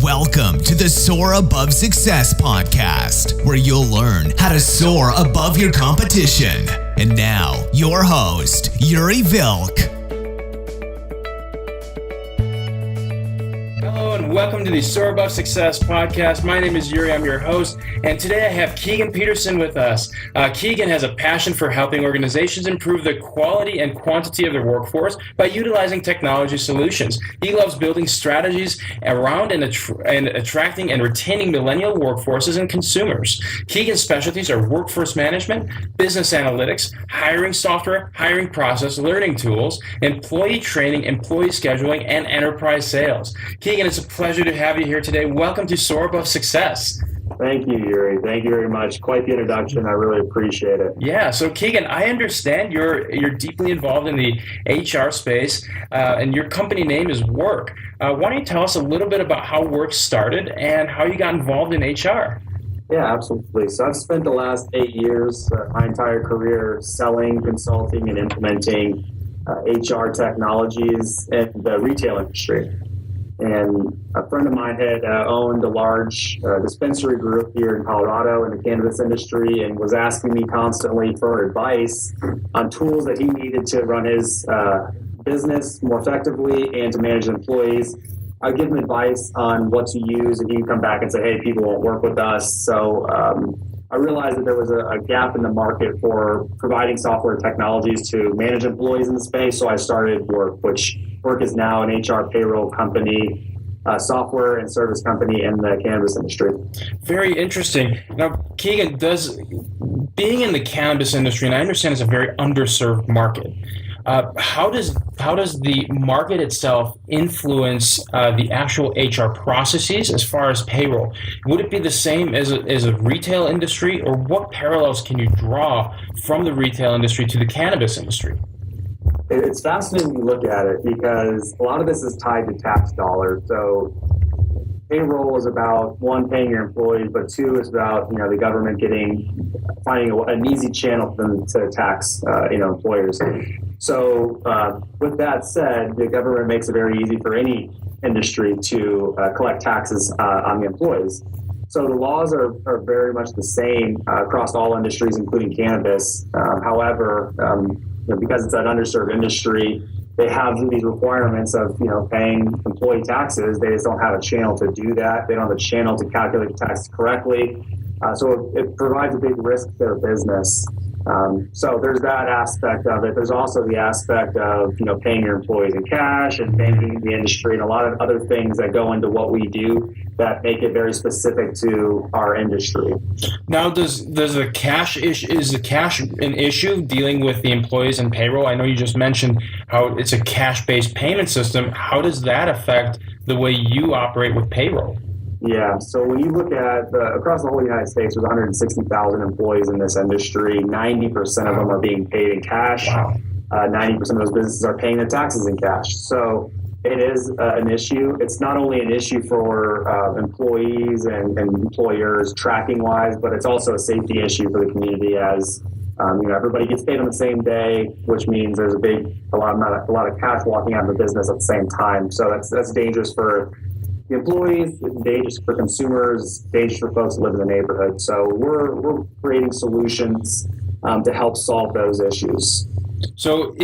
Welcome to the Soar Above Success podcast, where you'll learn how to soar above your competition. And now, your host, Würk. Hello and welcome to the Soar Above Success podcast. My name is Yuri, I'm your host, and today I have Keegan Peterson with us. Keegan has a passion for helping organizations improve the quality and quantity of their workforce by utilizing technology solutions. He loves building strategies around and attracting and retaining millennial workforces and consumers. Keegan's specialties are workforce management, business analytics, hiring software, hiring process, learning tools, employee training, employee scheduling, and enterprise sales. Keegan, it's a pleasure to have you here today. Welcome to Soar Above Success. Thank you, Yuri. Thank you very much. Quite the introduction. I really appreciate it. Yeah. So, Keegan, I understand you're deeply involved in the HR space, and your company name is Würk. Why don't you tell us a little bit about how Würk started and how you got involved in HR? Yeah, absolutely. So I've spent the last 8 years, my entire career, selling, consulting, and implementing HR technologies in the retail industry. And a friend of mine had owned a large dispensary group here in Colorado in the cannabis industry and was asking me constantly for advice on tools that he needed to run his business more effectively and to manage employees. I'd give him advice on what to use, and he'd come back and say, hey, people won't work with us. So I realized that there was a gap in the market for providing software technologies to manage employees in the space, so I started Würk, which Würk is now an HR payroll company, software and service company in the cannabis industry. Very interesting. Now, Keegan, being in the cannabis industry, and I understand it's a very underserved market, how does the market itself influence the actual HR processes as far as payroll? Would it be the same as a retail industry, or what parallels can you draw from the retail industry to the cannabis industry? It's fascinating to look at it because a lot of this is tied to tax dollars. So payroll is about, one, paying your employees, but two, is about the government finding an easy channel for them to tax employers. So with that said, the government makes it very easy for any industry to collect taxes on the employees. So the laws are very much the same across all industries, including cannabis. However, because it's an underserved industry, they have these requirements of paying employee taxes. They just don't have a channel to do that. They don't have a channel to calculate the taxes correctly. So it provides a big risk to their business. So there's that aspect of it. There's also the aspect of paying your employees in cash and banking the industry and a lot of other things that go into what we do that make it very specific to our industry. Now, is the cash an issue dealing with the employees and payroll? I know you just mentioned how it's a cash-based payment system. How does that affect the way you operate with payroll? Yeah, so when you look at across the whole United States, there's 160,000 employees in this industry. 90% of them are being paid in cash. Wow. 90% of those businesses are paying their taxes in cash. So it is an issue. It's not only an issue for employees and employers tracking-wise, but it's also a safety issue for the community as everybody gets paid on the same day, which means there's a lot of cash walking out of the business at the same time. So that's dangerous for the employees, dangerous for consumers, dangerous for folks that live in the neighborhood. So we're creating solutions to help solve those issues. So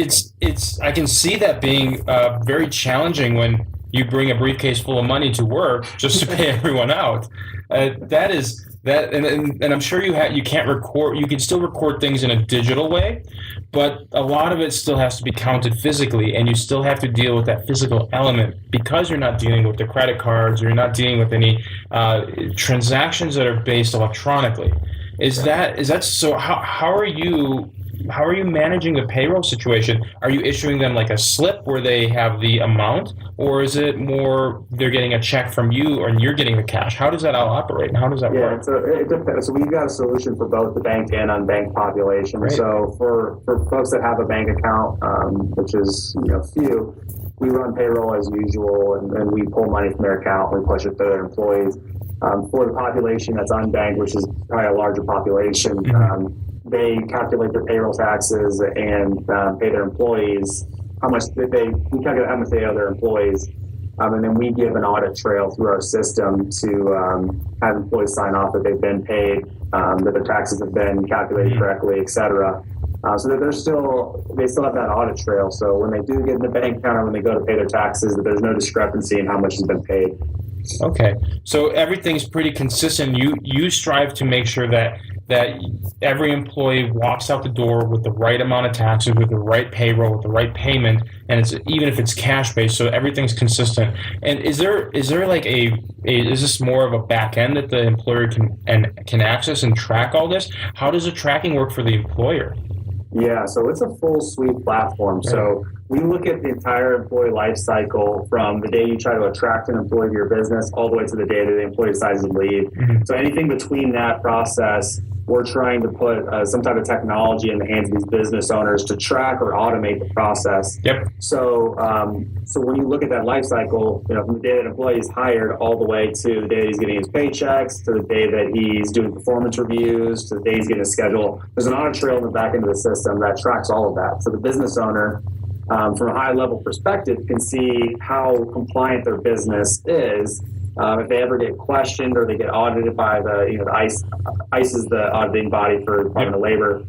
I can see that being very challenging when you bring a briefcase full of money to work just to pay everyone out. And I'm sure you can't record. You can still record things in a digital way, but a lot of it still has to be counted physically, and you still have to deal with that physical element because you're not dealing with the credit cards, or you're not dealing with any transactions that are based electronically. Is that so? How are you managing the payroll situation? Are you issuing them like a slip where they have the amount, or is it more they're getting a check from you and you're getting the cash? How does that all operate, and how does that work? So it depends. So we've got a solution for both the banked and unbanked population. Right. So for folks that have a bank account, which is few, we run payroll as usual, and we pull money from their account, we push it to their employees. For the population that's unbanked, which is probably a larger population, they calculate their payroll taxes and pay their employees we calculate how much they owe their employees, And then we give an audit trail through our system to have employees sign off that they've been paid, that their taxes have been calculated correctly, et cetera. So that they still have that audit trail. So when they do get in the bank account or when they go to pay their taxes, that there's no discrepancy in how much has been paid. Okay, so everything's pretty consistent. You strive to make sure that every employee walks out the door with the right amount of taxes, with the right payroll, with the right payment, and it's even if it's cash based, so everything's consistent. And is there like is this more of a back end that the employer can access and track all this? How does the tracking work for the employer? Yeah, so it's a full suite platform. Right. So we look at the entire employee life cycle from the day you try to attract an employee to your business all the way to the day that the employee decides to leave. Mm-hmm. So anything between that process, we're trying to put some type of technology in the hands of these business owners to track or automate the process. Yep. So when you look at that life cycle, from the day that an employee is hired all the way to the day that he's getting his paychecks, to the day that he's doing performance reviews, to the day he's getting a schedule, there's an audit trail in the back end of the system that tracks all of that. So the business owner, from a high level perspective, can see how compliant their business is. If they ever get questioned or they get audited by the ICE is the auditing body for Department of Labor,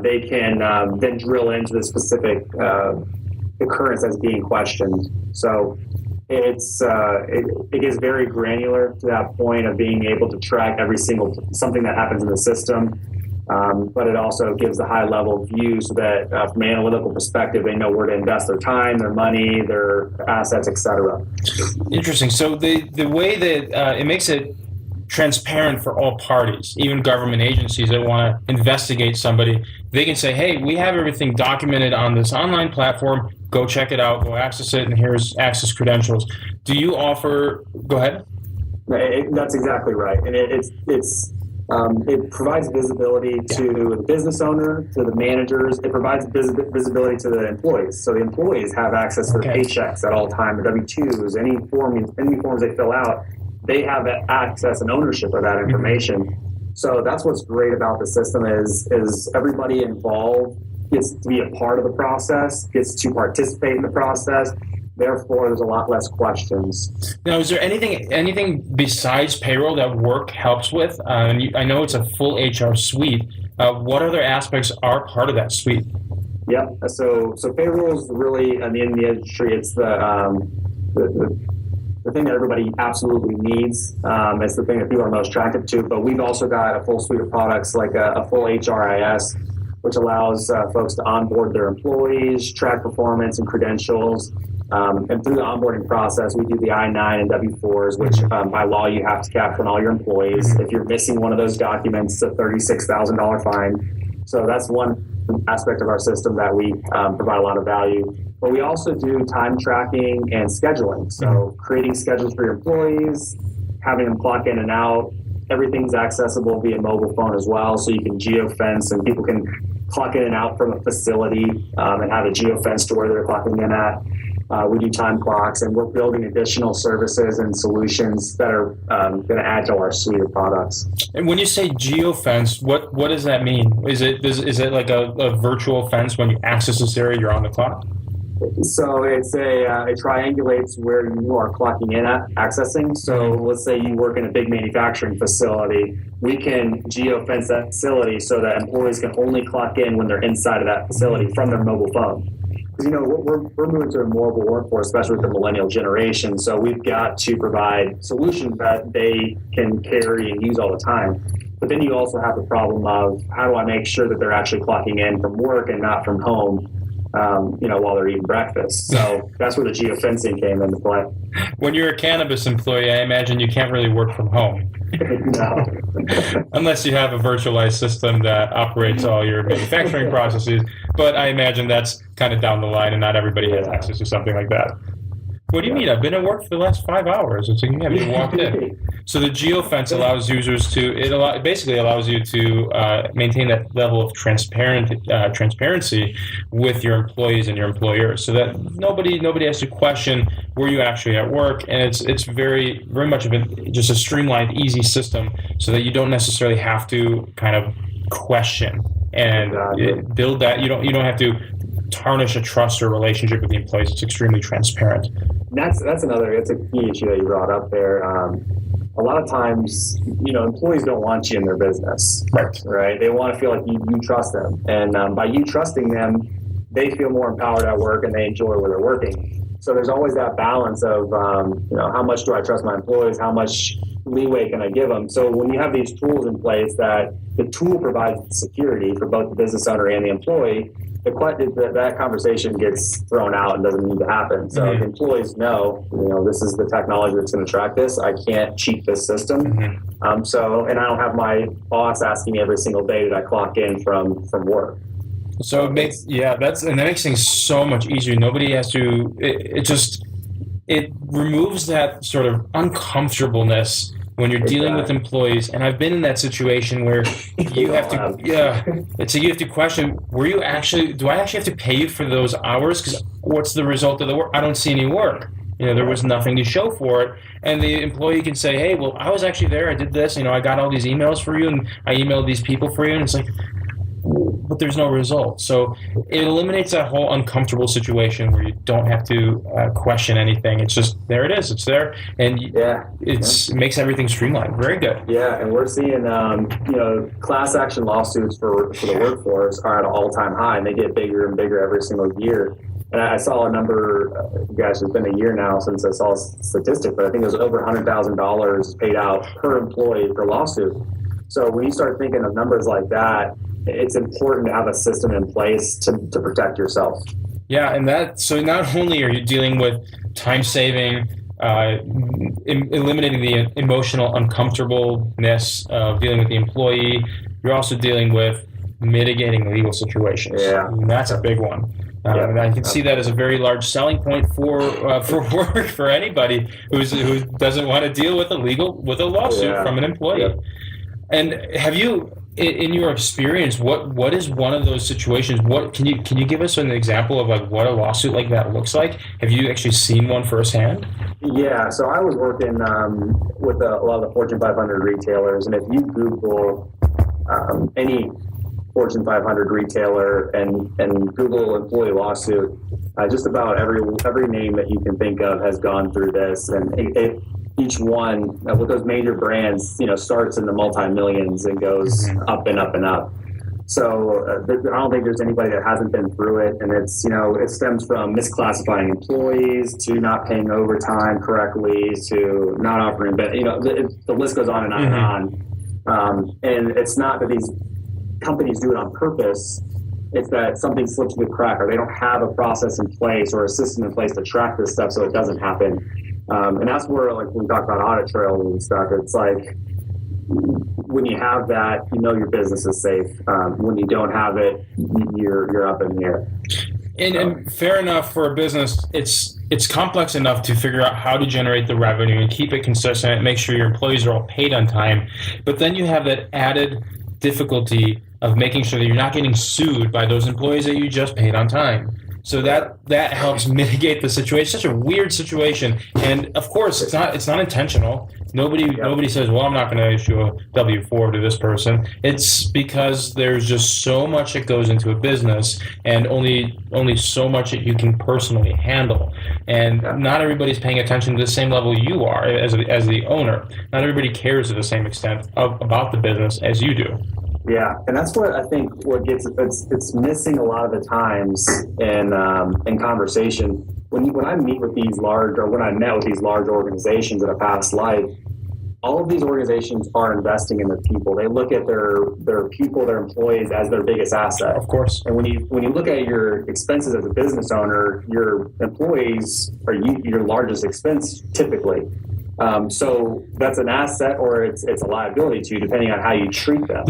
they can then drill into the specific occurrence that's being questioned. So it gets very granular to that point of being able to track every single something that happens in the system. But it also gives a high level view so that from an analytical perspective, they know where to invest their time, their money, their assets, et cetera. Interesting. So the way that it makes it transparent for all parties, even government agencies that want to investigate somebody, they can say, hey, we have everything documented on this online platform. Go check it out, go access it, and here's access credentials. Do you offer, go ahead. That's exactly right. And it provides visibility to the business owner, to the managers. It provides visibility to the employees. So the employees have access to their paychecks at all time, the W-2s, any forms they fill out, they have access and ownership of that information. So that's what's great about the system is everybody involved gets to be a part of the process, gets to participate in the process. Therefore, there's a lot less questions. Now, is there anything besides payroll that Würk helps with? I know it's a full HR suite. What other aspects are part of that suite? Yep. So payroll is really, in the industry, it's the thing that everybody absolutely needs. It's the thing that people are most attracted to. But we've also got a full suite of products like a full HRIS, which allows folks to onboard their employees, track performance and credentials. And through the onboarding process, we do the I-9 and W-4s, which by law you have to capture on all your employees. If you're missing one of those documents, it's a $36,000 fine. So that's one aspect of our system that we provide a lot of value. But we also do time tracking and scheduling. So creating schedules for your employees, having them clock in and out. Everything's accessible via mobile phone as well. So you can geofence and people can clock in and out from a facility and have a geofence to where they're clocking in at. We do time clocks, and we're building additional services and solutions that are going to add to our suite of products. And when you say geofence, what does that mean? Is it like a virtual fence when you access this area, you're on the clock? So it's it triangulates where you are clocking in at accessing. So let's say you work in a big manufacturing facility. We can geofence that facility so that employees can only clock in when they're inside of that facility from their mobile phone. Because, we're moving to a mobile workforce, especially with the millennial generation. So we've got to provide solutions that they can carry and use all the time. But then you also have the problem of how do I make sure that they're actually clocking in from work and not from home, while they're eating breakfast. So that's where the geofencing came into play. When you're a cannabis employee, I imagine you can't really work from home. No. Unless you have a virtualized system that operates all your manufacturing processes. But I imagine that's kind of down the line and not everybody has access to something like that. What do you mean? I've been at work for the last 5 hours. It's like you haven't even walked in. So the geofence allows users to, it basically allows you to maintain that level of transparency with your employees and your employers, so that nobody has to question were you actually at work, and it's very very much of just a streamlined, easy system, so that you don't necessarily have to kind of question and build that. You don't have to tarnish a trust or relationship with the employees. It's extremely transparent. That's a key issue that you brought up there. A lot of times, employees don't want you in their business, right? They want to feel like you trust them. And by you trusting them, they feel more empowered at work and they enjoy where they're working. So there's always that balance of, how much do I trust my employees? How much leeway can I give them? So when you have these tools in place that the tool provides security for both the business owner and the employee, that conversation gets thrown out and doesn't need to happen. So the employees know, this is the technology that's going to track this. I can't cheat this system. And I don't have my boss asking me every single day that I clock in from work. So it makes, that makes things so much easier. Nobody has to, it removes that sort of uncomfortableness when you're dealing with employees. And I've been in that situation where you have to, so you have to question, do I actually have to pay you for those hours? Because what's the result of the work? I don't see any work. There was nothing to show for it. And the employee can say, hey, well, I was actually there. I did this. I got all these emails for you and I emailed these people for you. And it's like, but there's no result. So it eliminates that whole uncomfortable situation where you don't have to question anything. It's just, there it is. It's there. And it makes everything streamlined. Very good. Yeah, and we're seeing, class action lawsuits for the workforce are at an all-time high, and they get bigger and bigger every single year. And I saw a number, it's been a year now since I saw a statistic, but I think it was over $100,000 paid out per employee per lawsuit. So when you start thinking of numbers like that, it's important to have a system in place to protect yourself. Yeah, and so not only are you dealing with time saving, eliminating the emotional uncomfortableness of dealing with the employee, you're also dealing with mitigating legal situations. Yeah, and that's a big one. And I can see that as a very large selling point for work for anybody who doesn't want to deal with a lawsuit from an employee. Yeah. And have you, in your experience, what is one of those situations? What can you give us an example of like what a lawsuit like that looks like? Have you actually seen one firsthand? Yeah, so I was working with a lot of the Fortune 500 retailers, and if you Google any Fortune 500 retailer and Google employee lawsuit, just about every name that you can think of has gone through this, and each one with those major brands, starts in the multi-millions and goes up and up and up. So I don't think there's anybody that hasn't been through it, and it's it stems from misclassifying employees to not paying overtime correctly to not offering, the list goes on and on and on. And it's not that these companies do it on purpose. It's that something slips through the crack, or they don't have a process in place or a system in place to track this stuff so it doesn't happen. And that's where, like, when we talk about audit trails and stuff, it's like when you have that, your business is safe. When you don't have it, you're up in the air. And fair enough for a business, it's complex enough to figure out how to generate the revenue and keep it consistent and make sure your employees are all paid on time. But then you have that added difficulty of making sure that you're not getting sued by those employees that you just paid on time. So that helps mitigate the situation. Such a weird situation, and of course, it's not intentional. Nobody says, "Well, I'm not going to issue a W-4 to this person." It's because there's just so much that goes into a business, and only so much that you can personally handle. And not everybody's paying attention to the same level you are as the owner. Not everybody cares to the same extent about the business as you do. Yeah, and that's what I think it's missing a lot of the times in conversation. When I meet with these large, or when I met with these large organizations in a past life, all of these organizations are investing in their people. They look at their people, their employees as their biggest asset. Of course. And when you look at your expenses as a business owner, your employees are your largest expense typically. So that's an asset, or it's a liability to you, depending on how you treat them.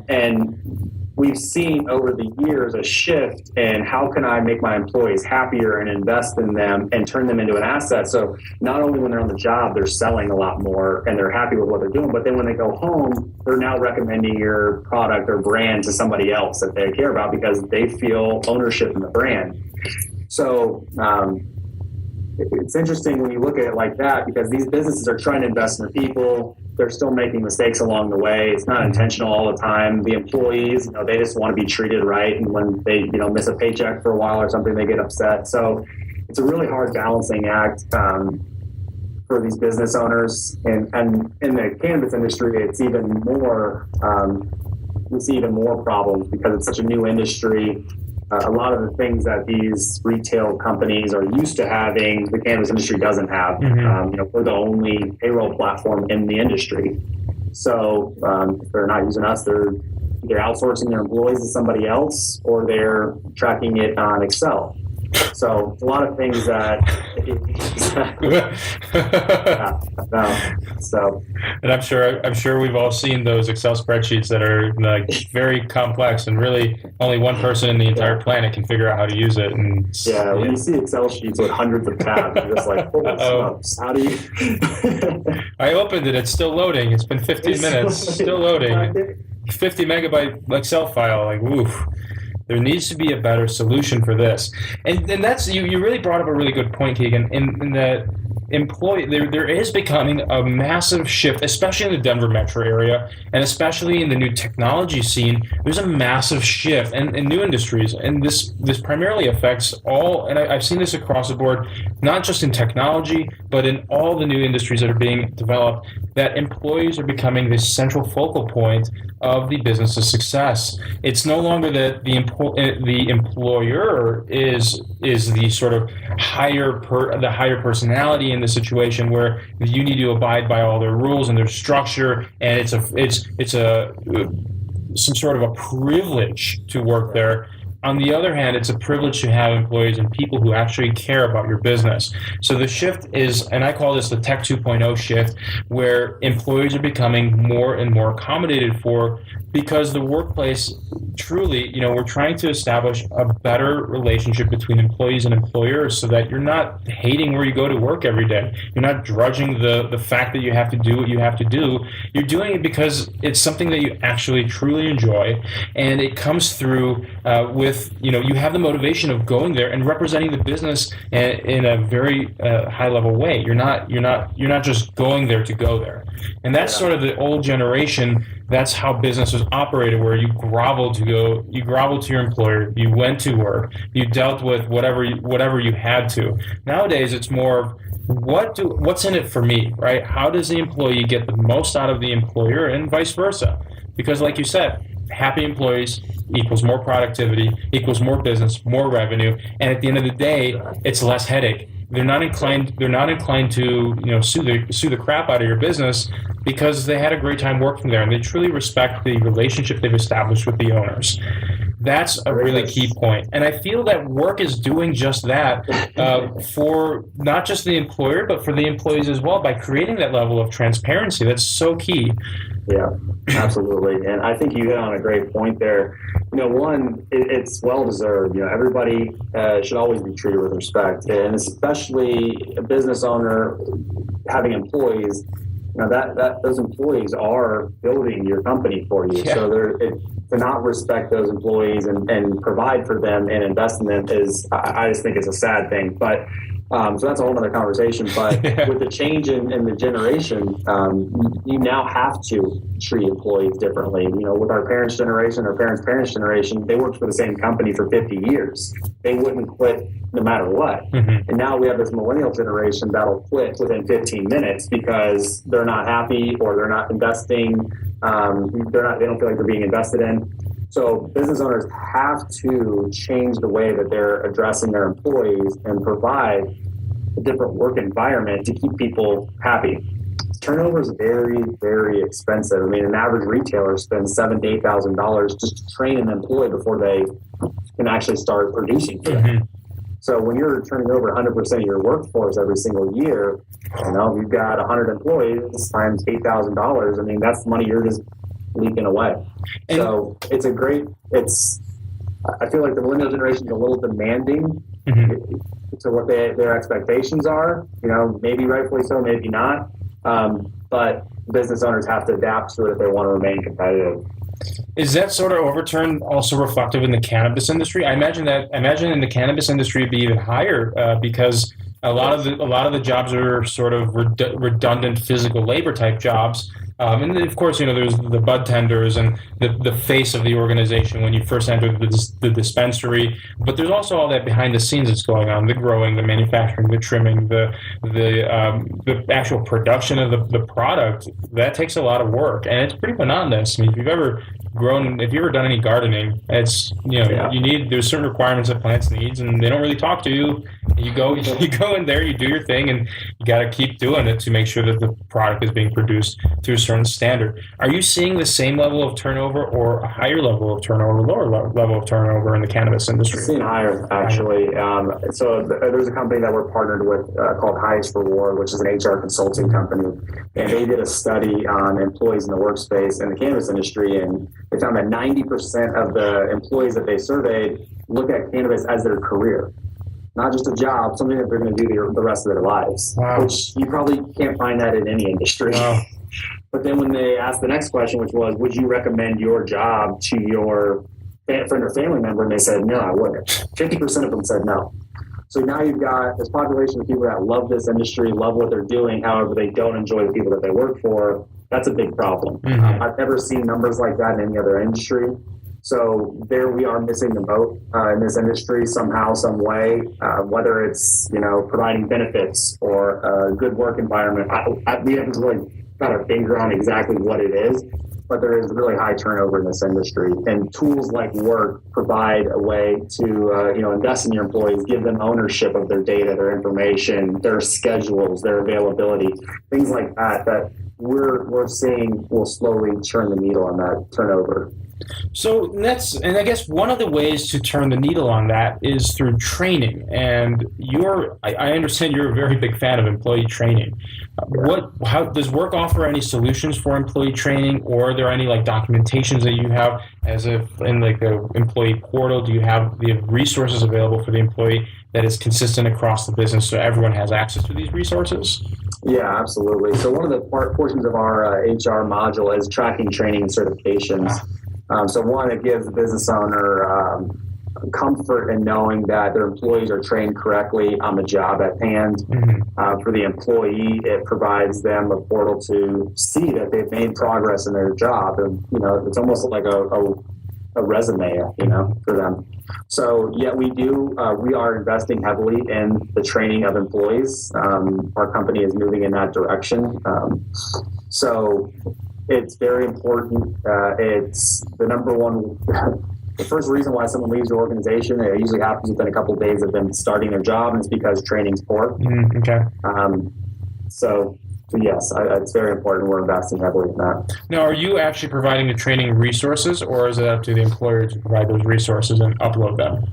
And we've seen over the years a shift in how can I make my employees happier and invest in them and turn them into an asset. So not only when they're on the job, they're selling a lot more and they're happy with what they're doing, but then when they go home, they're now recommending your product or brand to somebody else that they care about because they feel ownership in the brand. So, it's interesting when you look at it like that, because these businesses are trying to invest in their people. They're still making mistakes along the way. It's not intentional all the time. The employees, they just want to be treated right. And when they, miss a paycheck for a while or something, they get upset. So it's a really hard balancing act for these business owners. And in the cannabis industry, it's even more, we see even more problems because it's such a new industry. A lot of the things that these retail companies are used to having, the cannabis industry doesn't have. We're the only payroll platform in the industry. So if they're not using us, they're either outsourcing their employees to somebody else or they're tracking it on Excel. So a lot of things that. And I'm sure we've all seen those Excel spreadsheets that are like very complex, and really only one person in the entire planet can figure out how to use it. And when you see Excel sheets with hundreds of tabs, you're just like, holy smokes, how do you? I opened it. It's still loading. It's been 15 minutes. Still loading. 50 megabyte Excel file. Like, oof. There needs to be a better solution for this. And that's, you really brought up a really good point, Keegan, in that there is becoming a massive shift, especially in the Denver metro area, and especially in the new technology scene. There's a massive shift in new industries, and this primarily affects all, and I've seen this across the board, not just in technology, but in all the new industries that are being developed, that employees are becoming the central focal point of the business's success. It's no longer that the employer is the sort of higher personality in the situation where you need to abide by all their rules and their structure, and it's some sort of a privilege to work there. On the other hand, it's a privilege to have employees and people who actually care about your business. So the shift is, and I call this the Tech 2.0 shift, where employees are becoming more and more accommodated for, because the workplace truly, we're trying to establish a better relationship between employees and employers so that you're not hating where you go to work every day. You're not drudging the fact that you have to do what you have to do. You're doing it because it's something that you actually truly enjoy, and it comes through with, you have the motivation of going there and representing the business in a very high level way. You're not just going there to go there. And that's sort of the old generation. That's how business was operated, where you grovel to your employer, you went to work, you dealt with whatever you had to. Nowadays, it's more of what's in it for me, right? How does the employee get the most out of the employer, and vice versa? Because like you said, happy employees equals more productivity, equals more business, more revenue, and at the end of the day, it's less headache. They're not inclined to sue the crap out of your business because they had a great time working there and they truly respect the relationship they've established with the owners. That's a really key point. And I feel that work is doing just that for not just the employer, but for the employees as well, by creating that level of transparency. That's so key. Yeah, absolutely. And I think you hit on a great point there. One, it's well-deserved. Everybody should always be treated with respect. And especially a business owner having employees, that those employees are building your company for you. Yeah. So to not respect those employees and provide for them and invest in them I just think it's a sad thing. But so that's a whole other conversation. But with the change in the generation, you now have to treat employees differently. With our parents' generation, our parents' generation, they worked for the same company for 50 years. They wouldn't quit no matter what. Mm-hmm. And now we have this millennial generation that'll quit within 15 minutes because they're not happy or they're not investing. They don't feel like they're being invested in. So business owners have to change the way that they're addressing their employees and provide a different work environment to keep people happy. Turnover is very, very expensive. I mean, an average retailer spends $7,000 to $8,000 just to train an employee before they can actually start producing for them. Mm-hmm. So when you're turning over 100% of your workforce every single year, you've got 100 employees times $8,000. I mean, that's the money you're just leaking away. And so I feel like the millennial generation is a little demanding to what their expectations are. Maybe rightfully so, maybe not. But business owners have to adapt to it if they want to remain competitive. Is that sort of overturn also reflective in the cannabis industry? I imagine in the cannabis industry it'd be even higher because A lot of the jobs are sort of redundant physical labor type jobs. And then, of course, there's the bud tenders and the face of the organization when you first enter the dispensary. But there's also all that behind the scenes that's going on: the growing, the manufacturing, the trimming, the actual production of the product. That takes a lot of work, and it's pretty monotonous. I mean, if you've ever done any gardening, it's there's certain requirements that plants needs, and they don't really talk to you. You go in there, you do your thing, and you got to keep doing it to make sure that the product is being produced to a certain standard. Are you seeing the same level of turnover, or a higher level of turnover, lower level of turnover in the cannabis industry? I've seen higher, actually. So there's a company that we're partnered with called Highest Reward, which is an HR consulting company, and they did a study on employees in the workspace in the cannabis industry, and they found that 90% of the employees that they surveyed look at cannabis as their career. Not just a job, something that they're going to do the rest of their lives. Wow. Which you probably can't find that in any industry. Wow. But then when they asked the next question, which was, would you recommend your job to your friend or family member? And they said, no, I wouldn't. 50% of them said no. So now you've got this population of people that love this industry, love what they're doing. However, they don't enjoy the people that they work for. That's a big problem. Mm-hmm. I've never seen numbers like that in any other industry. So there we are missing the boat in this industry somehow, some way, whether it's, providing benefits or a good work environment. We haven't really got our finger on exactly what it is, but there is really high turnover in this industry. And tools like Würk provide a way to, invest in your employees, give them ownership of their data, their information, their schedules, their availability, things like that we're seeing will slowly turn the needle on that turnover. So I guess one of the ways to turn the needle on that is through training. And I understand you're a very big fan of employee training. How does Würk offer any solutions for employee training, or are there any documentations that you have in the employee portal? Do you have the resources available for the employee that is consistent across the business so everyone has access to these resources? Yeah, absolutely. So one of the portions of our HR module is tracking training and certifications. So one, it gives the business owner comfort in knowing that their employees are trained correctly on the job at hand. Mm-hmm. For the employee, it provides them a portal to see that they've made progress in their job. And, it's almost like a resume, for them. So, we are investing heavily in the training of employees. Our company is moving in that direction. So it's very important. It's the number one, the first reason why someone leaves your organization. It usually happens within a couple of days of them starting their job, and it's because training's poor. Okay. So yes, it's very important. We're investing heavily in that. Now, are you actually providing the training resources, or is it up to the employer to provide those resources and upload them?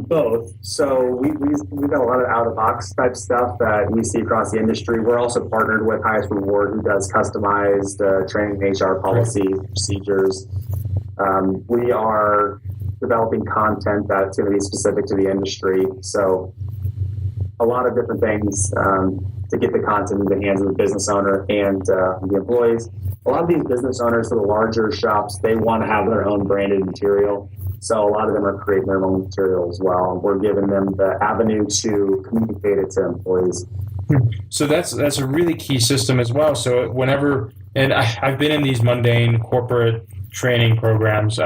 Both. So we've got a lot of out-of-box type stuff that we see across the industry. We're also partnered with Highest Reward, who does customized training, HR policies, procedures. We are developing content that's going to be specific to the industry. So a lot of different things to get the content in the hands of the business owner and the employees. A lot of these business owners for the larger shops, they want to have their own branded material. So a lot of them are creating their own material as well. We're giving them the avenue to communicate it to employees. So that's a really key system as well. So I've been in these mundane corporate training programs.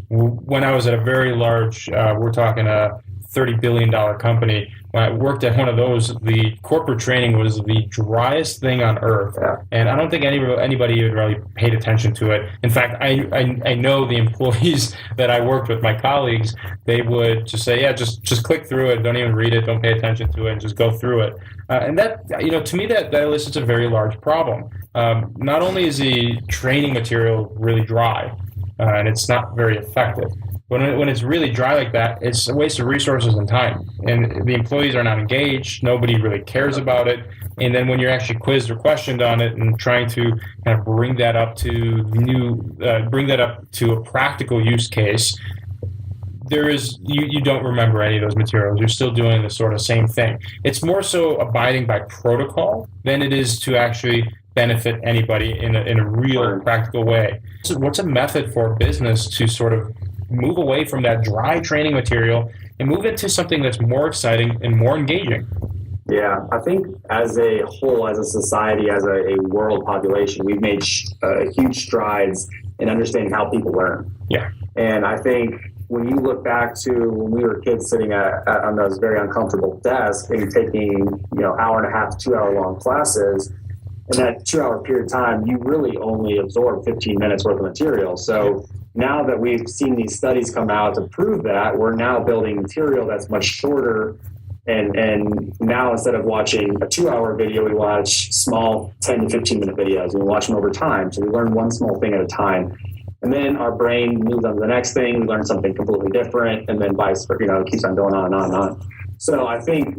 When I was at a very large, we're talking a $30 billion company, when I worked at one of those, the corporate training was the driest thing on earth. Yeah. And I don't think anybody even really paid attention to it. In fact, I know the employees that I worked with, my colleagues, they would just say, just click through it, don't even read it, don't pay attention to it, and just go through it. And that, to me, that elicits a very large problem. Not only is the training material really dry, and it's not very effective, when it's really dry like that, it's a waste of resources and time. And the employees are not engaged. Nobody really cares about it. And then when you're actually quizzed or questioned on it and trying to kind of bring that up to a practical use case, you don't remember any of those materials. You're still doing the sort of same thing. It's more so abiding by protocol than it is to actually benefit anybody in a real practical way. So what's a method for a business to sort of move away from that dry training material and move into something that's more exciting and more engaging? Yeah, I think as a whole, as a society, as a world population, we've made huge strides in understanding how people learn. Yeah. And I think when you look back to when we were kids sitting on those very uncomfortable desks and taking, hour and a half, 2 hour long classes, in that 2 hour period of time, you really only absorb 15 minutes worth of material. So now that we've seen these studies come out to prove that, we're now building material that's much shorter. And now instead of watching a 2 hour video, we watch small 10 to 15 minute videos, and we watch them over time. So we learn one small thing at a time. And then our brain moves on to the next thing. We learn something completely different, and then it keeps on going on and on and on. So I think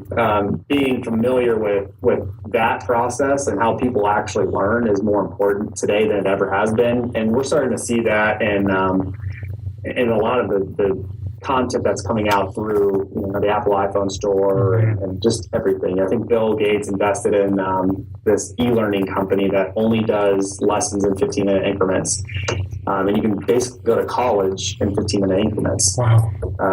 being familiar with that process and how people actually learn is more important today than it ever has been. And we're starting to see that in a lot of the content that's coming out through the Apple iPhone store and just everything. I think Bill Gates invested in this e-learning company that only does lessons in 15-minute increments. And you can basically go to college in 15-minute increments. Wow.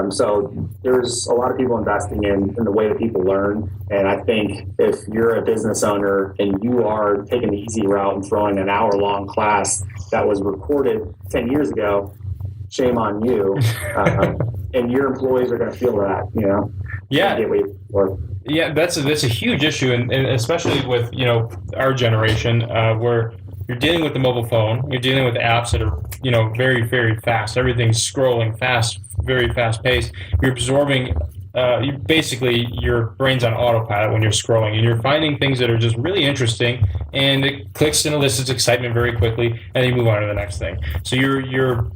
So there's a lot of people investing in the way that people learn. And I think if you're a business owner and you are taking the easy route and throwing an hour-long class that was recorded 10 years ago, shame on you. And your employees are going to feel that, Yeah. Yeah, that's a huge issue, and especially with our generation, where you're dealing with the mobile phone, you're dealing with apps that are very, very fast. Everything's scrolling fast, very fast paced. You're absorbing. Your brain's on autopilot when you're scrolling, and you're finding things that are just really interesting, and it clicks and elicits excitement very quickly, and then you move on to the next thing. So your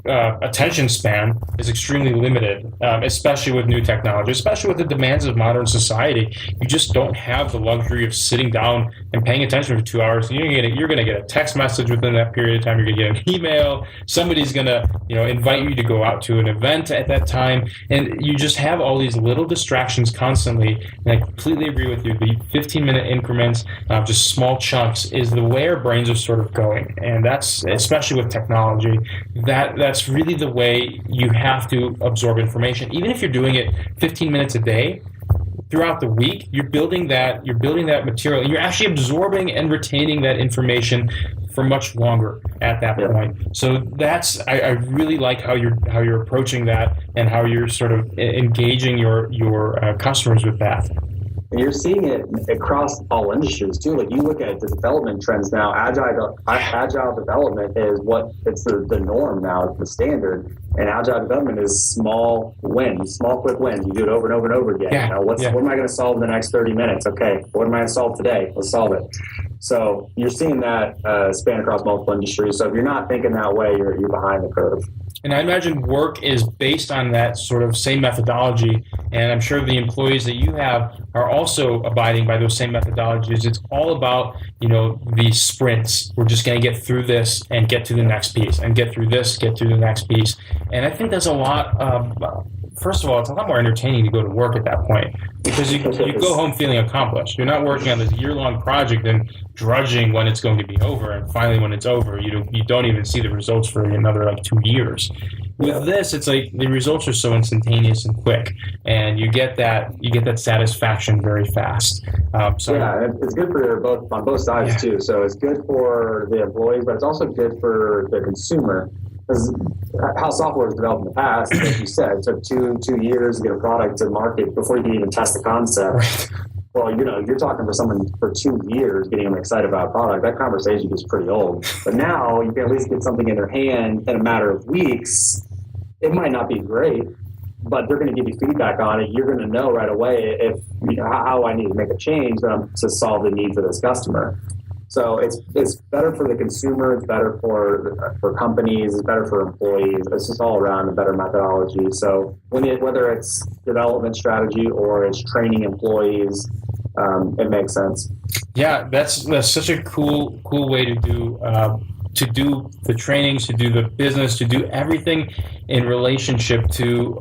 attention span is extremely limited, especially with new technology, especially with the demands of modern society. You just don't have the luxury of sitting down and paying attention for 2 hours. And you're going to get a text message within that period of time. You're going to get an email. Somebody's going to invite you to go out to an event at that time, and you just have all these little distractions constantly. And I completely agree with you. The 15-minute increments, just small chunks, is the way our brains are sort of going, and that's especially with technology. That's really the way you have to absorb information. Even if you're doing it 15 minutes a day, throughout the week, you're building that material, and you're actually absorbing and retaining that information for much longer at that point. So I really like how you're approaching that and how you're sort of engaging your customers with that. And you're seeing it across all industries too. Like you look at the development trends now, agile development is it's the norm now, it's the standard. And agile development is small quick wins. You do it over and over and over again. What am I going to solve in the next 30 minutes? Okay, what am I going to solve today? Let's solve it. So you're seeing that span across multiple industries. So if you're not thinking that way, you're behind the curve. And I imagine work is based on that sort of same methodology, and I'm sure the employees that you have are also abiding by those same methodologies. It's all about, these sprints. We're just going to get through this and get to the next piece, and get through this, get to the next piece. And I think that's a lot first of all, it's a lot more entertaining to go to work at that point, because you go home feeling accomplished. You're not working on this year-long project and drudging when it's going to be over, and finally when it's over, you don't even see the results for another 2 years. With this, it's like the results are so instantaneous and quick, and you get that satisfaction very fast. It's good for on both sides too. So it's good for the employees, but it's also good for the consumer. Because how software was developed in the past, like you said, it took two years to get a product to market before you could even test the concept. Right. Well, you're talking for someone for 2 years getting them excited about a product. That conversation is pretty old. But now you can at least get something in their hand in a matter of weeks. It might not be great, but they're going to give you feedback on it. You're going to know right away if how I need to make a change to solve the need for this customer. So it's better for the consumer, it's better for companies, it's better for employees. It's just all around a better methodology. So whether it's development strategy or it's training employees, it makes sense. Yeah, that's such a cool way to do the trainings, to do the business, to do everything in relationship to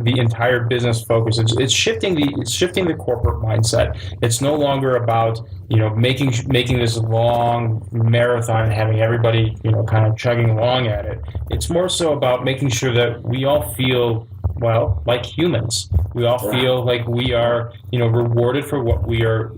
the entire business focus. It's shifting the corporate mindset. It's no longer about making this long marathon and having everybody kind of chugging along at it. It's more so about making sure that we all feel well, like humans. We all feel like we are, rewarded for what we are,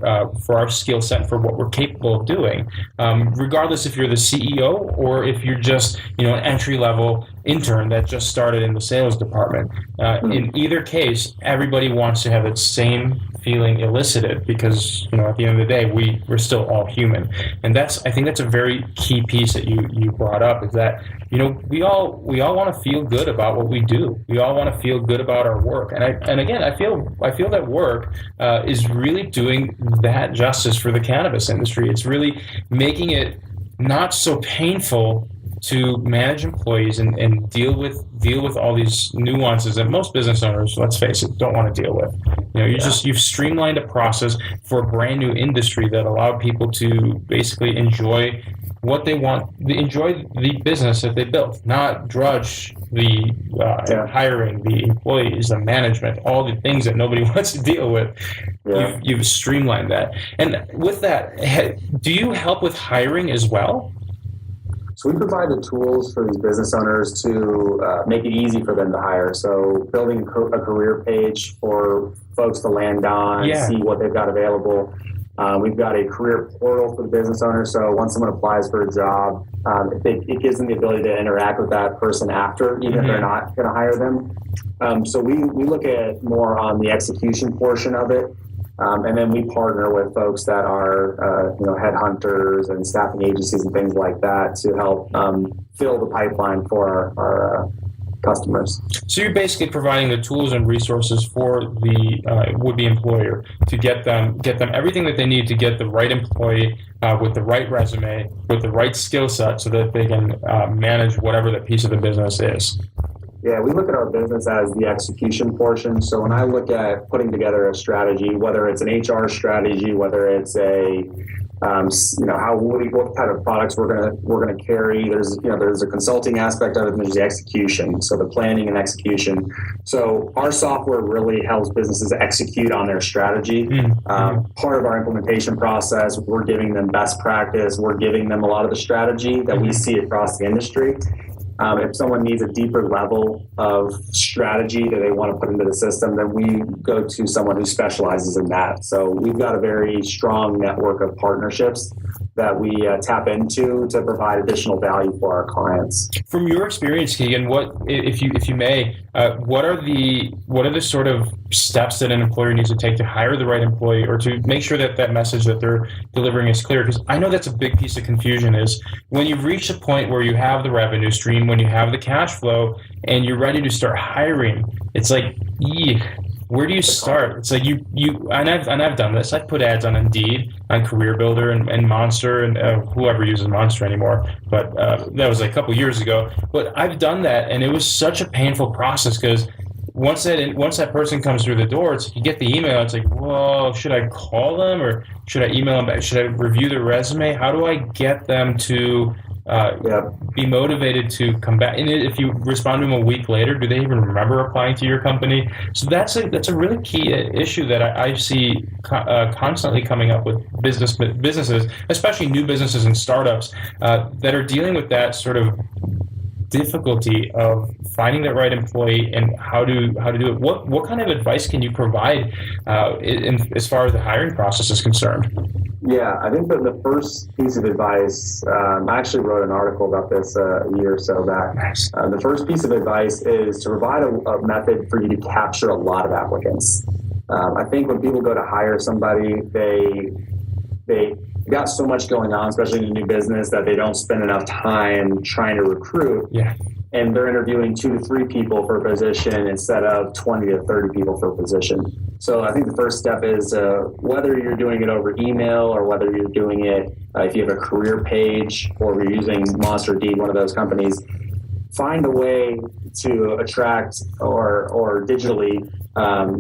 for our skill set, for what we're capable of doing, regardless if you're the CEO or if you're just, an entry-level intern that just started in the sales department. In either case, everybody wants to have that same feeling elicited because, at the end of the day, we're still all human. And I think that's a very key piece that you brought up, is that, we all want to feel good about what we do. We all want to feel good about our work. And again, I feel that work is really doing that justice for the cannabis industry. It's really making it not so painful to manage employees and deal with all these nuances that most business owners, let's face it, don't want to deal with. You've streamlined a process for a brand new industry that allowed people to basically enjoy what they want, enjoy the business that they built, not drudge the hiring, the employees, the management, all the things that nobody wants to deal with. Yeah. You've streamlined that. And with that, do you help with hiring as well? So we provide the tools for these business owners to make it easy for them to hire. So building a career page for folks to land on, see what they've got available. We've got a career portal for the business owner. So once someone applies for a job, it gives them the ability to interact with that person after, even if they're not going to hire them. So we look at more on the execution portion of it. And then we partner with folks that are, headhunters and staffing agencies and things like that to help fill the pipeline for our customers. So you're basically providing the tools and resources for the would-be employer to get them everything that they need to get the right employee with the right resume, with the right skill set, so that they can manage whatever that piece of the business is. Yeah, we look at our business as the execution portion. So when I look at putting together a strategy, whether it's an HR strategy, whether it's a what kind of products we're gonna carry. There's a consulting aspect of it, and there's the execution. So the planning and execution. So our software really helps businesses execute on their strategy. Part of our implementation process, we're giving them best practice. We're giving them a lot of the strategy that we see across the industry. If someone needs a deeper level of strategy that they want to put into the system, then we go to someone who specializes in that. So we've got a very strong network of partnerships that we tap into to provide additional value for our clients. From your experience, Keegan, what, if you may, what are the sort of steps that an employer needs to take to hire the right employee, or to make sure that message that they're delivering is clear? Because I know that's a big piece of confusion, is when you've reached a point where you have the revenue stream, when you have the cash flow, and you're ready to start hiring, it's like, where do you start? It's like I've done this. I've put ads on Indeed, on Career Builder, and Monster, and whoever uses Monster anymore. But that was a couple years ago. But I've done that, and it was such a painful process, because once that person comes through the door, you get the email. It's like, whoa, should I call them, or should I email them back? Should I review their resume? How do I get them to be motivated to come back? And if you respond to them a week later, do they even remember applying to your company? So that's a really key issue that I see constantly coming up with businesses, especially new businesses and startups that are dealing with that sort of difficulty of finding the right employee and how to do it. What kind of advice can you provide as far as the hiring process is concerned? Yeah, I think that the first piece of advice, I actually wrote an article about this a year or so back. Nice. The first piece of advice is to provide a method for you to capture a lot of applicants. I think when people go to hire somebody, they got so much going on, especially in a new business, that they don't spend enough time trying to recruit. Yeah. And they're interviewing 2 to 3 people for a position instead of 20 to 30 people for a position. So I think the first step is whether you're doing it over email, or whether you're doing it if you have a career page, or you're using Monster, Indeed, one of those companies, find a way to attract or digitally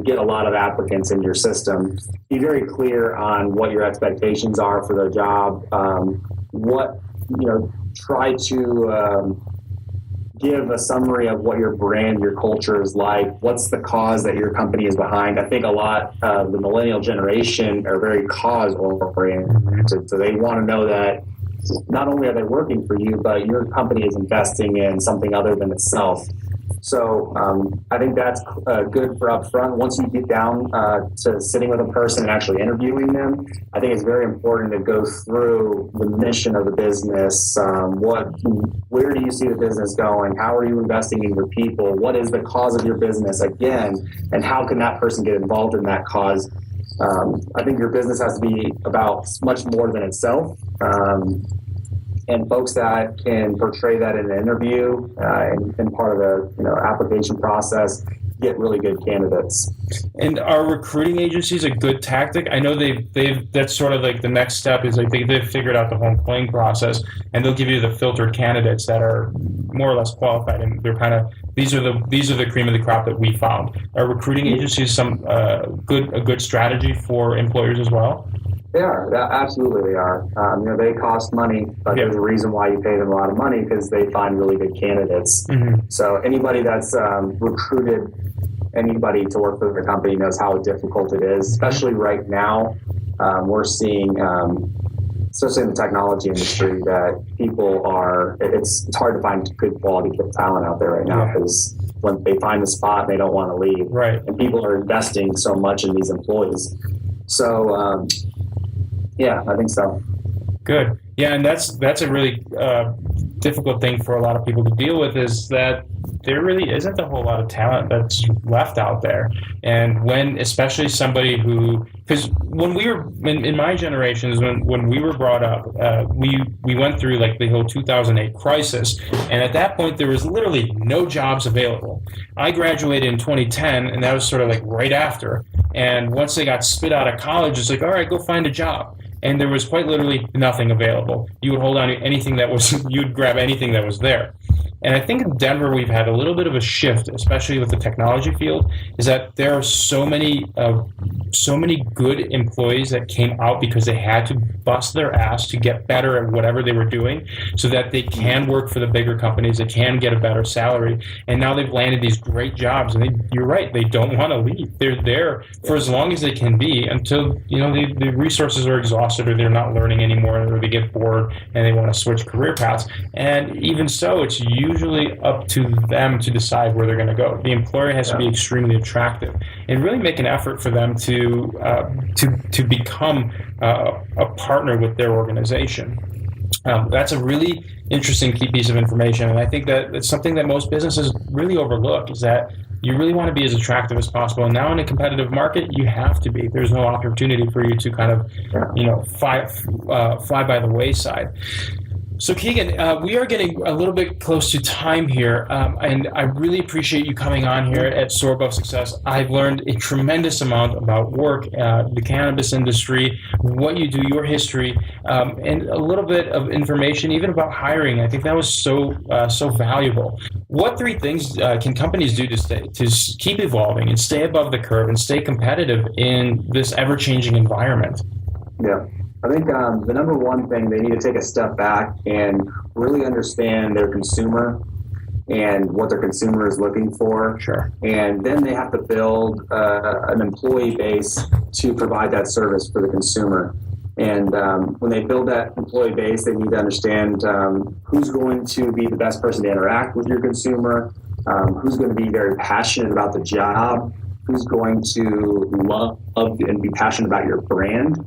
get a lot of applicants in your system. Be very clear on what your expectations are for the job. Try to give a summary of what your brand, your culture is like. What's the cause that your company is behind? I think a lot of the millennial generation are very cause-oriented. So they want to know that not only are they working for you, but your company is investing in something other than itself. So I think that's good for upfront. Once you get down to sitting with a person and actually interviewing them, I think it's very important to go through the mission of the business. Where do you see the business going? How are you investing in your people? What is the cause of your business again? And how can that person get involved in that cause? I think your business has to be about much more than itself. And folks that can portray that in an interview and part of the application process get really good candidates. And are recruiting agencies a good tactic? I know that's sort of like the next step is like they've figured out the whole employing process, and they'll give you the filtered candidates that are more or less qualified, and they're kind of these are the cream of the crop that we found. Are recruiting agencies a good strategy for employers as well? They are. Absolutely they are. They cost money, but there's a reason why you pay them a lot of money, because they find really good candidates. Mm-hmm. So anybody that's recruited anybody to work for the company knows how difficult it is, especially right now. We're seeing, especially in the technology industry, that it's hard to find good quality talent out there right now, because when they find a spot, they don't want to leave. Right. And people are investing so much in these employees. So, I think so. Good. Yeah, and that's a really difficult thing for a lot of people to deal with, is that there really isn't a whole lot of talent that's left out there. And when, especially somebody because when we were in my generations, when we were brought up, we went through like the whole 2008 crisis, and at that point there was literally no jobs available. I graduated in 2010, and that was sort of like right after. And once they got spit out of college, it's like, all right, go find a job. And there was quite literally nothing available. You would hold on to anything you'd grab anything that was there. And I think in Denver, we've had a little bit of a shift, especially with the technology field, is that there are so many good employees that came out because they had to bust their ass to get better at whatever they were doing, so that they can work for the bigger companies, they can get a better salary. And now they've landed these great jobs, and you're right, they don't want to leave. They're there for as long as they can be until the resources are exhausted, or they're not learning anymore, or they get bored and they want to switch career paths. And even so, it's usually up to them to decide where they're going to go. The employer has to be extremely attractive and really make an effort for them to become a partner with their organization. That's a really interesting key piece of information, and I think that it's something that most businesses really overlook, is that you really want to be as attractive as possible. And now in a competitive market, you have to be. There's no opportunity for you to kind of fly by the wayside. So Keegan, we are getting a little bit close to time here, and I really appreciate you coming on here at Soar Above Success. I've learned a tremendous amount about work, the cannabis industry, what you do, your history, and a little bit of information even about hiring. I think that was so valuable. What 3 things can companies do to keep evolving and stay above the curve and stay competitive in this ever-changing environment? Yeah. I think the number one thing, they need to take a step back and really understand their consumer and what their consumer is looking for. Sure. And then they have to build an employee base to provide that service for the consumer. And when they build that employee base, they need to understand who's going to be the best person to interact with your consumer, who's going to be very passionate about the job, who's going to love and be passionate about your brand.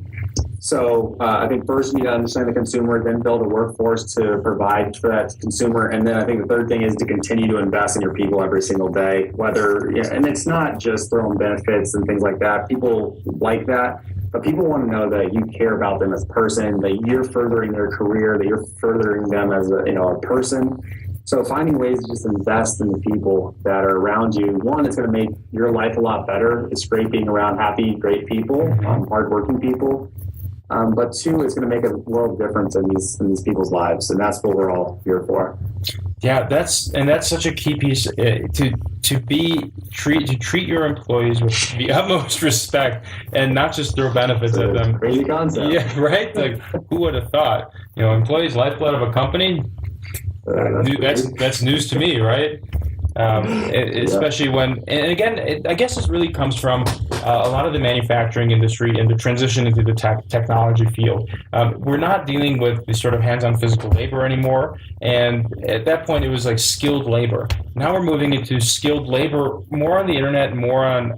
So I think first you need to understand the consumer, then build a workforce to provide for that consumer. And then I think the third thing is to continue to invest in your people every single day, and it's not just throwing benefits and things like that. People like that, but people want to know that you care about them as a person, that you're furthering their career, that you're furthering them as a person. So finding ways to just invest in the people that are around you. One, it's going to make your life a lot better. It's great being around happy, great people, hardworking people. But 2, it's going to make a world of difference in these people's lives, and that's what we're all here for. Yeah, that's such a key piece to treat your employees with the utmost respect and not just throw benefits at them. Crazy concept. Yeah, right. Like, who would have thought? Employees, lifeblood of a company. That's news to me, right? especially when, and again, I guess this really comes from a lot of the manufacturing industry and the transition into the technology field. We're not dealing with the sort of hands-on physical labor anymore, and at that point it was like skilled labor. Now we're moving into skilled labor more on the internet, more on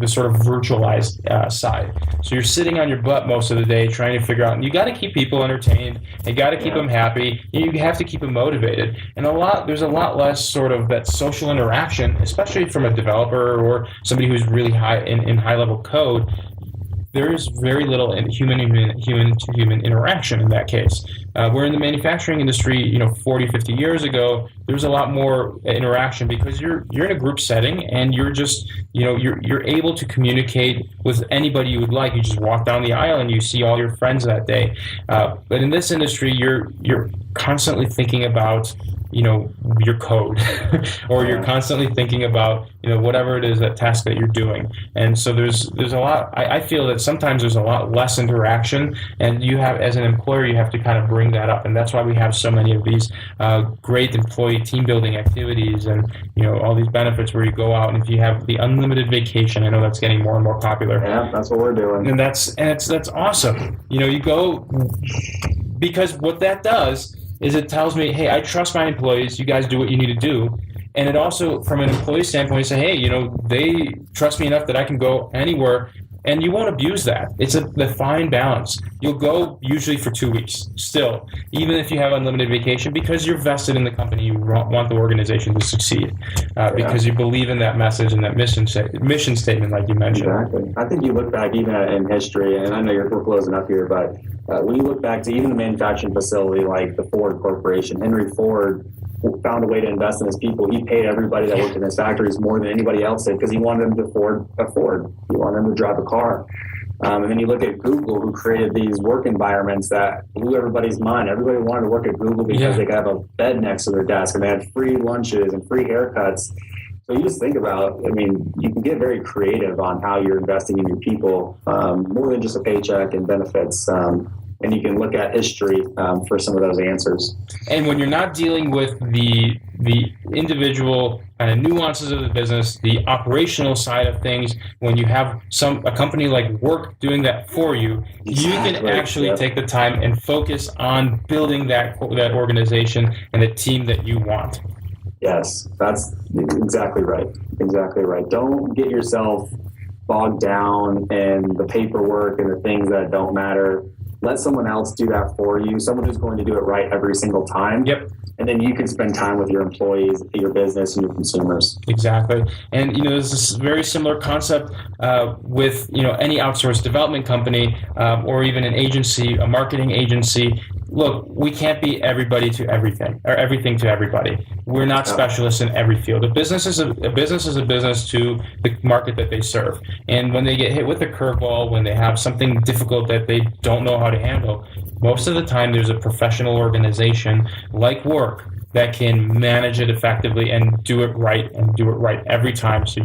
the sort of virtualized side. So you're sitting on your butt most of the day trying to figure out, and you got to keep people entertained, you got to keep them happy, you have to keep them motivated, and there's a lot less sort of that social interaction, especially from a developer or somebody who's really high in high level code. There's very little human to human interaction in that case. Where in the manufacturing industry, 40, 50 years ago, there was a lot more interaction because you're in a group setting and you're just, you're able to communicate with anybody you would like. You just walk down the aisle and you see all your friends that day. But in this industry, you're constantly thinking about your code or you're constantly thinking about whatever it is, that task that you're doing. And so there's a lot, I feel that sometimes there's a lot less interaction, and you have, as an employer, you have to kind of bring that up. And that's why we have so many of these great employee team building activities and all these benefits where you go out, and if you have the unlimited vacation, I know that's getting more and more popular. Yeah, that's what we're doing. And that's awesome. You go, because what that does is it tells me, hey, I trust my employees. You guys do what you need to do. And it also, from an employee standpoint, you say, hey, they trust me enough that I can go anywhere, and you won't abuse that. It's the fine balance. You'll go usually for 2 weeks still, even if you have unlimited vacation, because you're vested in the company. You want the organization to succeed because you believe in that message and that mission statement, like you mentioned. Exactly. I think you look back even in history, and I know we're closing up here, but when you look back to even the manufacturing facility like the Ford Corporation, Henry Ford found a way to invest in his people. He paid everybody that worked in his factories more than anybody else did because he wanted them to afford. He wanted them to drive a car. And then you look at Google, who created these work environments that blew everybody's mind. Everybody wanted to work at Google because they could have a bed next to their desk, and they had free lunches and free haircuts. So you just think about, you can get very creative on how you're investing in your people, more than just a paycheck and benefits. And you can look at history for some of those answers. And when you're not dealing with the individual kind of nuances of the business, the operational side of things, when you have a company like Würk doing that for you, you can actually take the time and focus on building that organization and the team that you want. Yes, that's exactly right. Exactly right. Don't get yourself bogged down in the paperwork and the things that don't matter. Let someone else do that for you, someone who's going to do it right every single time. Yep. And then you can spend time with your employees, your business, and your consumers. Exactly. And, there's this very similar concept with, any outsourced development company or even an agency, a marketing agency. Look, we can't be everybody to everything or everything to everybody. We're not specialists in every field. A business is a business to the market that they serve. And when they get hit with a curveball, when they have something difficult that they don't know how to handle, most of the time there's a professional organization like Würk that can manage it effectively and do it right every time. So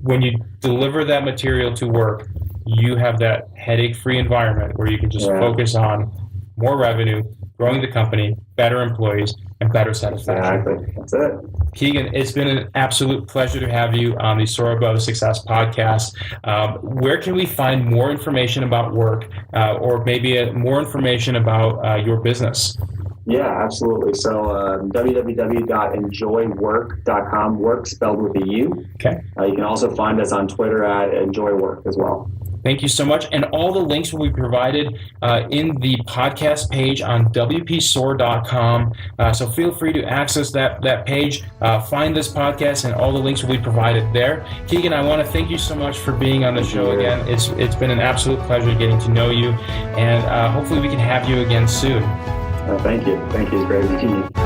when you deliver that material to Würk, you have that headache-free environment where you can just focus on more revenue, growing the company, better employees, and better satisfaction. Exactly. That's it. Keegan, it's been an absolute pleasure to have you on the Soar Above Success podcast. Where can we find more information about Würk or maybe more information about your business? Yeah, absolutely. So www.enjoywurk.com, Würk spelled with a U. Okay. You can also find us on Twitter at enjoywurk as well. Thank you so much. And all the links will be provided in the podcast page on wpsoar.com. So feel free to access that page, find this podcast, and all the links will be provided there. Keegan, I want to thank you so much for being on the show again. It's been an absolute pleasure getting to know you, and hopefully we can have you again soon. Thank you. Thank you. It's great to meet you.